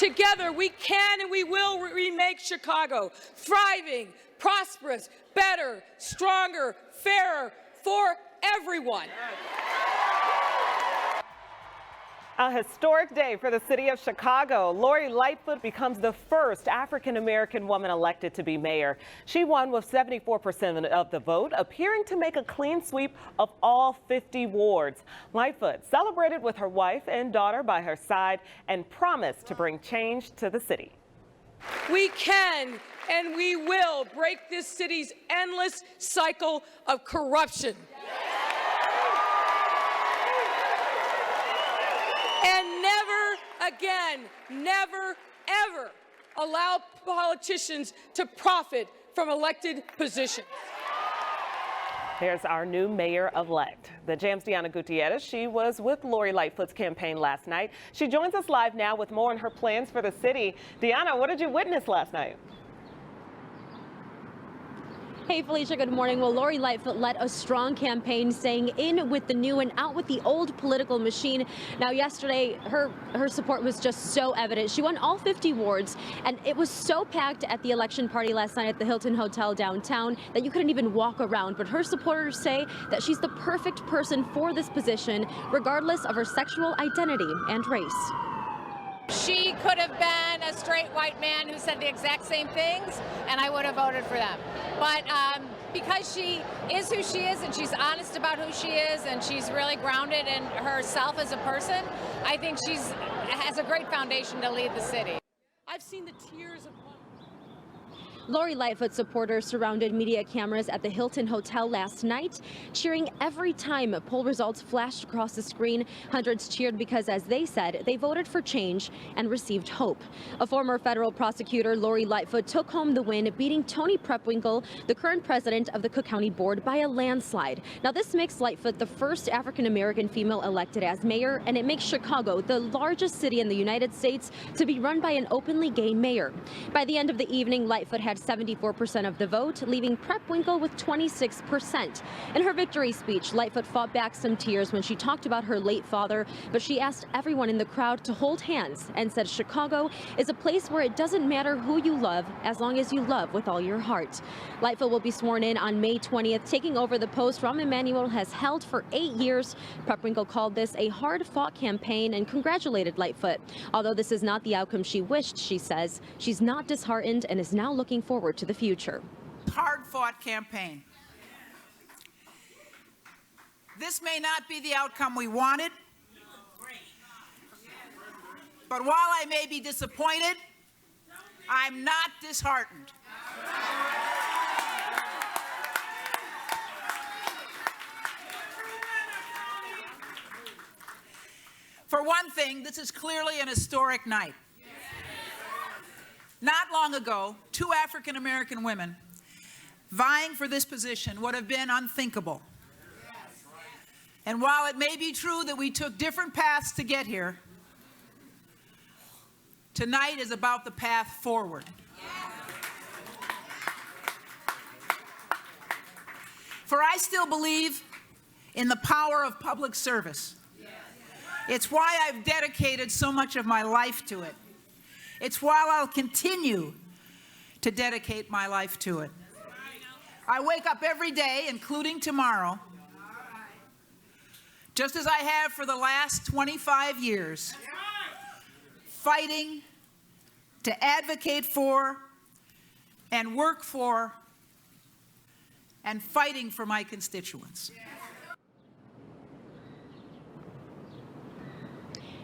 Together, we can and we will remake Chicago thriving, prosperous, better, stronger, fairer for everyone. A historic day for the city of Chicago. Lori Lightfoot becomes the first African-American woman elected to be mayor. She won with 74% of the vote, appearing to make a clean sweep of all 50 wards. Lightfoot celebrated with her wife and daughter by her side and promised to bring change to the city. We can and we will break this city's endless cycle of corruption. And never again, never, ever allow politicians to profit from elected positions. Here's our new mayor-elect. The Jam's Deanna Gutierrez. She was with Lori Lightfoot's campaign last night. She joins us live now with more on her plans for the city. Deanna, what did you witness last night? Hey, Felicia, good morning. Well, Lori Lightfoot led a strong campaign saying in with the new and out with the old political machine. Now, yesterday, her support was just so evident. She won all 50 wards, and it was so packed at the election party last night at the Hilton Hotel downtown that you couldn't even walk around. But her supporters say that she's the perfect person for this position, regardless of her sexual identity and race. She could have been a straight white man who said the exact same things, and I would have voted for them. But because she is who she is and she's honest about who she is and she's really grounded in herself as a person, I think she has a great foundation to lead the city. I've seen the tears of Lori Lightfoot supporters surrounded media cameras at the Hilton Hotel last night, cheering every time poll results flashed across the screen. Hundreds cheered because, as they said, they voted for change and received hope. A former federal prosecutor, Lori Lightfoot, took home the win, beating Toni Preckwinkle, the current president of the Cook County Board, by a landslide. Now, this makes Lightfoot the first African-American female elected as mayor, and it makes Chicago the largest city in the United States to be run by an openly gay mayor. By the end of the evening, Lightfoot had 74% of the vote, leaving Preckwinkle with 26%. In her victory speech, Lightfoot fought back some tears when she talked about her late father, but she asked everyone in the crowd to hold hands and said Chicago is a place where it doesn't matter who you love as long as you love with all your heart. Lightfoot will be sworn in on May 20th, taking over the post Rahm Emanuel has held for 8 years. Preckwinkle called this a hard-fought campaign and congratulated Lightfoot. Although this is not the outcome she wished, she says she's not disheartened and is now looking forward to the future. Hard-fought campaign. This may not be the outcome we wanted, but while I may be disappointed, I'm not disheartened. For one thing, this is clearly an historic night. Not long ago, 2 African-American women vying for this position would have been unthinkable. And while it may be true that we took different paths to get here, tonight is about the path forward. For I still believe in the power of public service. It's why I've dedicated so much of my life to it. It's why I'll continue to dedicate my life to it. I wake up every day, including tomorrow, just as I have for the last 25 years, fighting to advocate for and work for and fighting for my constituents.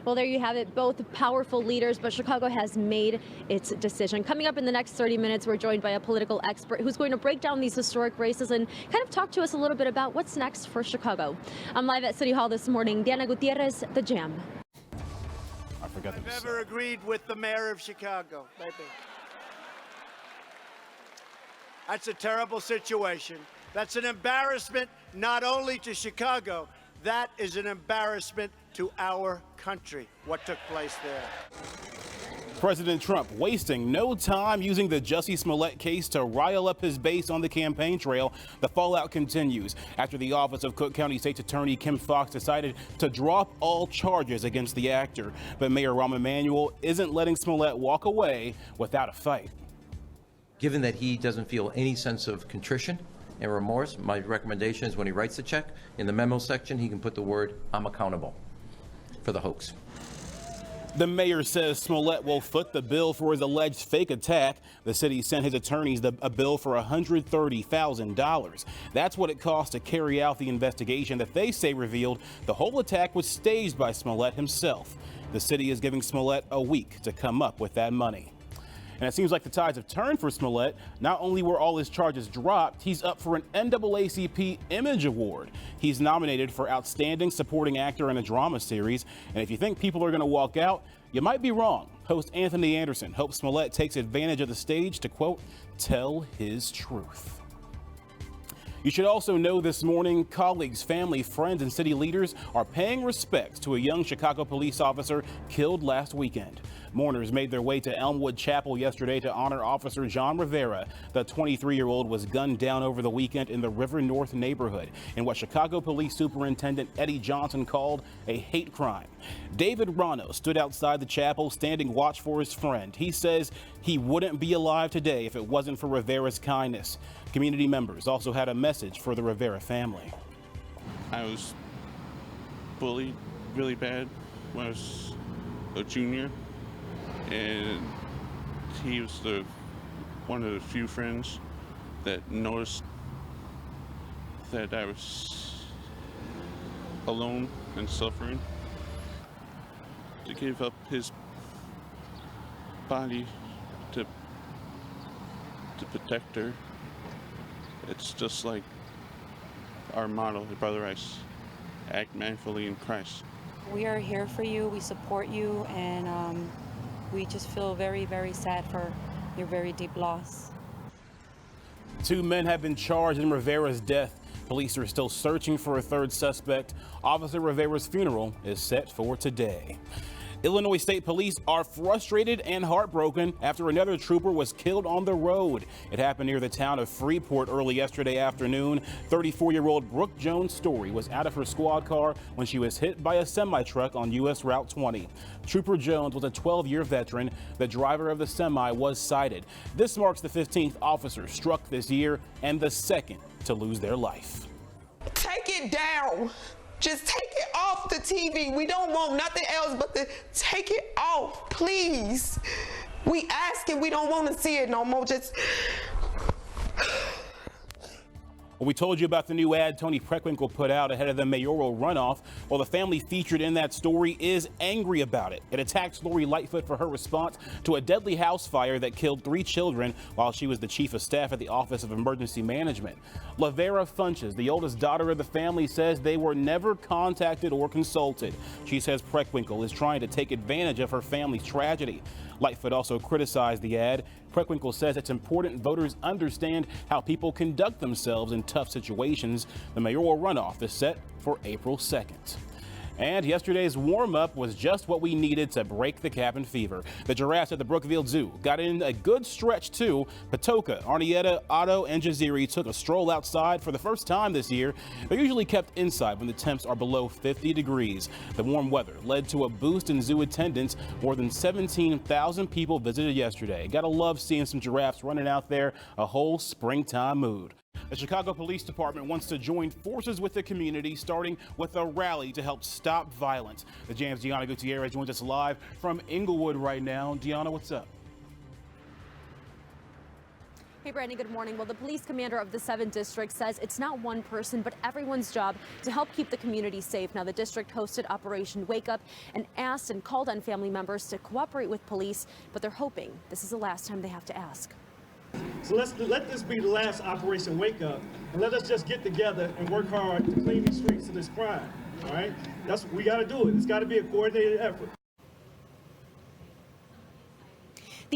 Well, there you have it, both powerful leaders, but Chicago has made its decision. Coming up in the next 30 minutes, we're joined by a political expert who's going to break down these historic races and kind of talk to us a little bit about what's next for Chicago. I'm live at City Hall this morning. Deanna Gutierrez, The Jam. I've never agreed with the mayor of Chicago. That's a terrible situation. That's an embarrassment not only to Chicago, that is an embarrassment to our country, what took place there. President Trump wasting no time using the Jussie Smollett case to rile up his base on the campaign trail. The fallout continues after the office of Cook County State's Attorney Kim Foxx decided to drop all charges against the actor. But Mayor Rahm Emanuel isn't letting Smollett walk away without a fight. Given that he doesn't feel any sense of contrition and remorse, my recommendation is when he writes the check, in the memo section, he can put the word, "I'm accountable," for the hoax. The mayor says Smollett will foot the bill for his alleged fake attack. The city sent his attorneys a bill for $130,000. That's what it cost to carry out the investigation that they say revealed the whole attack was staged by Smollett himself. The city is giving Smollett a week to come up with that money. And it seems like the tides have turned for Smollett. Not only were all his charges dropped, he's up for an NAACP Image Award. He's nominated for Outstanding Supporting Actor in a Drama Series. And if you think people are going to walk out, you might be wrong. Host Anthony Anderson hopes Smollett takes advantage of the stage to, quote, tell his truth. You should also know this morning, colleagues, family, friends, and city leaders are paying respects to a young Chicago police officer killed last weekend. Mourners made their way to Elmwood Chapel yesterday to honor Officer John Rivera. The 23-year-old was gunned down over the weekend in the River North neighborhood in what Chicago Police Superintendent Eddie Johnson called a hate crime. David Rano stood outside the chapel standing watch for his friend. He says he wouldn't be alive today if it wasn't for Rivera's kindness. Community members also had a message for the Rivera family. I was bullied really bad when I was a junior, and he was one of the few friends that noticed that I was alone and suffering. To give up his body to protect her, it's just like our motto, the Brother Rice, act manfully in Christ. We are here for you, we support you, and we just feel very, very sad for your very deep loss. 2 men have been charged in Rivera's death. Police are still searching for a third suspect. Officer Rivera's funeral is set for today. Illinois State Police are frustrated and heartbroken after another trooper was killed on the road. It happened near the town of Freeport early yesterday afternoon. 34-year-old Brooke Jones Story was out of her squad car when she was hit by a semi-truck on U.S. Route 20. Trooper Jones was a 12-year veteran. The driver of the semi was cited. This marks the 15th officer struck this year and the second to lose their life. Take it down. Just take it off the TV. We don't want nothing else but to take it off, please. We asking, we don't want to see it no more. Just. Well, we told you about the new ad Toni Preckwinkle put out ahead of the mayoral runoff. Well, the family featured in that story is angry about it. It attacks Lori Lightfoot for her response to a deadly house fire that killed 3 children while she was the chief of staff at the Office of Emergency Management. Lavera Funches, the oldest daughter of the family, says they were never contacted or consulted. She says Preckwinkle is trying to take advantage of her family's tragedy. Lightfoot also criticized the ad. Preckwinkle says it's important voters understand how people conduct themselves in tough situations. The mayoral runoff is set for April 2nd. And yesterday's warm-up was just what we needed to break the cabin fever. The giraffes at the Brookfield Zoo got in a good stretch too. Patoka, Arnietta, Otto, and Jaziri took a stroll outside for the first time this year. They're usually kept inside when the temps are below 50 degrees. The warm weather led to a boost in zoo attendance. More than 17,000 people visited yesterday. Gotta love seeing some giraffes running out there, a whole springtime mood. The Chicago Police Department wants to join forces with the community, starting with a rally to help stop violence. The Jam's Deanna Gutierrez joins us live from Inglewood right now. Deanna, what's up? Hey, Brandon, good morning. Well, the police commander of the 7th District says it's not one person, but everyone's job to help keep the community safe. Now, the district hosted Operation Wake Up and asked and called on family members to cooperate with police, but they're hoping this is the last time they have to ask. So let this be the last Operation Wake Up, and let us just get together and work hard to clean these streets of this crime, all right? That's what we got to do. It's got to be a coordinated effort.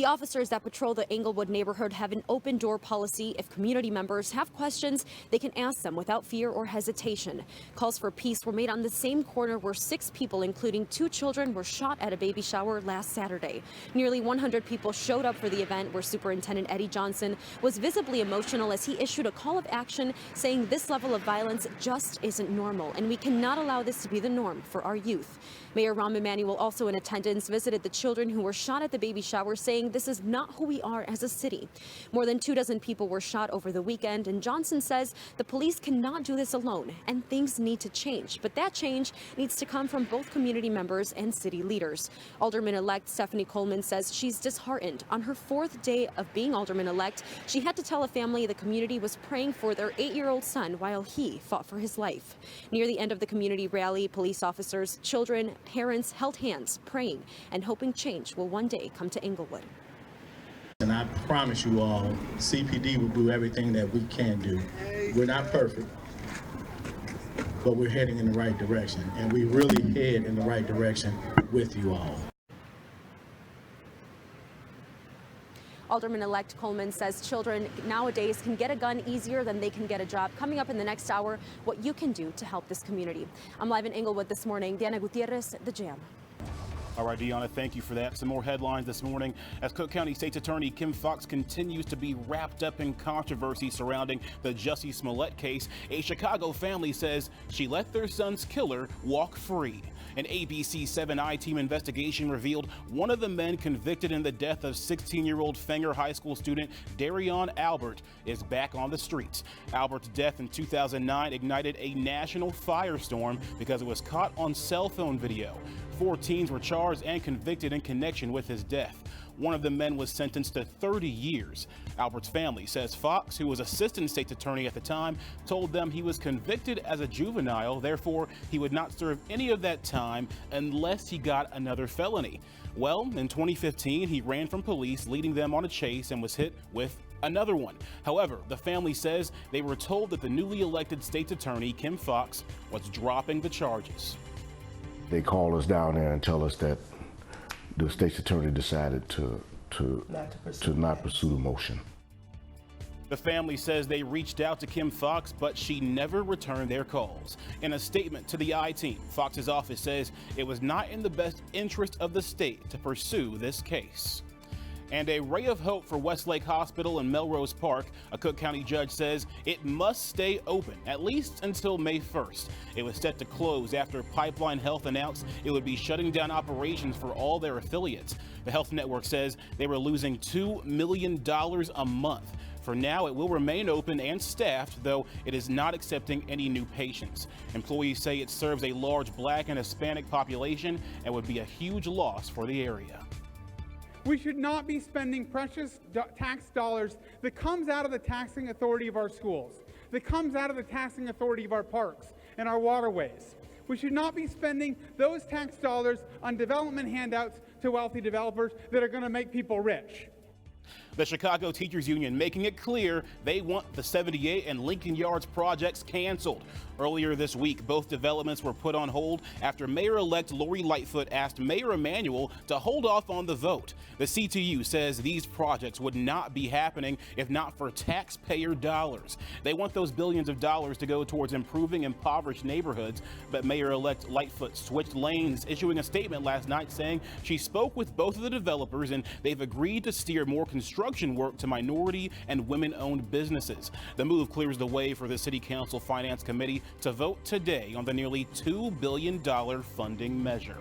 The officers that patrol the Englewood neighborhood have an open door policy. If community members have questions, they can ask them without fear or hesitation. Calls for peace were made on the same corner where 6 people, including 2 children, were shot at a baby shower last Saturday. Nearly 100 people showed up for the event, where Superintendent Eddie Johnson was visibly emotional as he issued a call of action saying this level of violence just isn't normal, and we cannot allow this to be the norm for our youth. Mayor Rahm Emanuel, also in attendance, visited the children who were shot at the baby shower, saying this is not who we are as a city. More than 24 people were shot over the weekend, and Johnson says the police cannot do this alone, and things need to change. But that change needs to come from both community members and city leaders. Alderman-elect Stephanie Coleman says she's disheartened. On her 4th day of being alderman-elect, she had to tell a family the community was praying for their 8-year-old son while he fought for his life. Near the end of the community rally, police officers, children, parents held hands, praying and hoping change will one day come to Englewood. And I promise you all, CPD will do everything that we can do. We're not perfect, but we're heading in the right direction, and we really head in the right direction with you all. Alderman-elect Coleman says children nowadays can get a gun easier than they can get a job. Coming up in the next hour, what you can do to help this community. I'm live in Englewood this morning. Diana Gutierrez, The Jam. All right, Deanna, thank you for that. Some more headlines this morning as Cook County State's Attorney Kim Foxx continues to be wrapped up in controversy surrounding the Jussie Smollett case. A Chicago family says she let their son's killer walk free. An ABC 7 I-team investigation revealed one of the men convicted in the death of 16-year-old Fenger High School student Darion Albert is back on the streets. Albert's death in 2009 ignited a national firestorm because it was caught on cell phone video. 4 teens were charged and convicted in connection with his death. One of the men was sentenced to 30 years. Albert's family says Foxx, who was assistant state's attorney at the time, told them he was convicted as a juvenile, therefore he would not serve any of that time unless he got another felony. Well, in 2015, he ran from police, leading them on a chase, and was hit with another one. However, the family says they were told that the newly elected state's attorney, Kim Foxx, was dropping the charges. They call us down there and tell us that the state's attorney decided to not pursue the motion. The family says they reached out to Kim Foxx, but she never returned their calls. In a statement to the I-team, Foxx's office says it was not in the best interest of the state to pursue this case. And a ray of hope for Westlake Hospital in Melrose Park. A Cook County judge says it must stay open, at least until May 1st. It was set to close after Pipeline Health announced it would be shutting down operations for all their affiliates. The health network says they were losing $2 million a month. For now, it will remain open and staffed, though it is not accepting any new patients. Employees say it serves a large Black and Hispanic population and would be a huge loss for the area. We should not be spending precious tax dollars that comes out of the taxing authority of our schools, that comes out of the taxing authority of our parks and our waterways. We should not be spending those tax dollars on development handouts to wealthy developers that are going to make people rich. The Chicago Teachers Union making it clear they want the 78 and Lincoln Yards projects canceled. Earlier this week, both developments were put on hold after Mayor-elect Lori Lightfoot asked Mayor Emanuel to hold off on the vote. The CTU says these projects would not be happening if not for taxpayer dollars. They want those billions of dollars to go towards improving impoverished neighborhoods, but Mayor-elect Lightfoot switched lanes, issuing a statement last night saying she spoke with both of the developers and they've agreed to steer more construction work to minority and women-owned businesses. The move clears the way for the City Council Finance Committee to vote today on the nearly $2 billion funding measure.